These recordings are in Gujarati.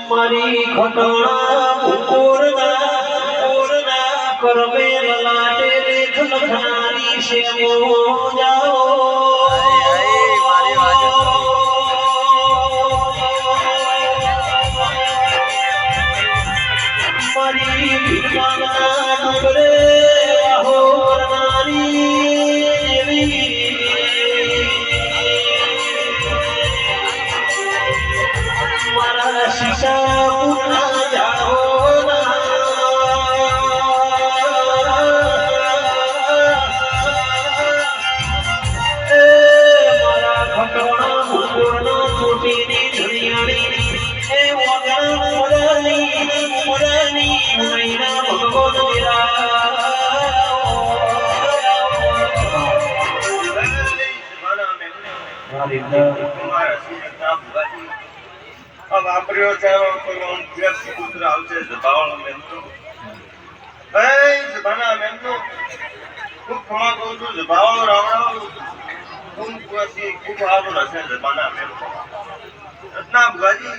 મારી ખટોણા પૂરના કરમે લાટે દેખ લખનારી છે જાઓ મારી ભીમાના ડુંગરે આહો કરનારી મારા શીશા પૂરના જાઓ મારા ખટોણા પૂરના છોટીની ધણિયાણી એ મોરાની મહિના ભગવત વાપર્યો છે પુત્ર આવશે જબાવાળો મેમનો ભાઈ જબાના મેમનો ખૂબ ખમા કહું છું જબાવાળો રાવણાઓ ખૂબ સારું હશે જબાના મેમનો રત્ના ભુવાજી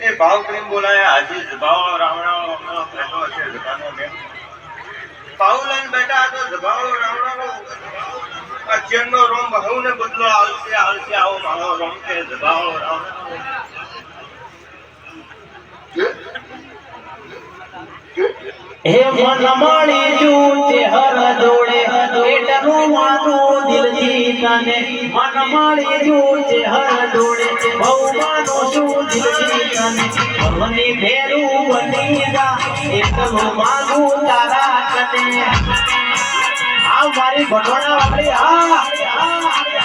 તે ભાવ પ્રેમ બોલાયા આજે જબાવાળો રાવણાઓ પહેલો છે જબાનો મેમ પાઉલન બેટા તો જબાવાળો રાવણાઓ અચેનનો રોમ બહુને બદલો આવશે આવો મારો રોમ કે જબાવાળો રાવણાઓ હે મન માણી જૂતે હર દોડે એટલું માનું દિલ જીતાને મન માણી જૂતે હર દોડે બહુ માનું છું દિલ જીતાને મને ભેરું બની જા એટલું માનું તારા કને આ મારી ભટોણા વાળી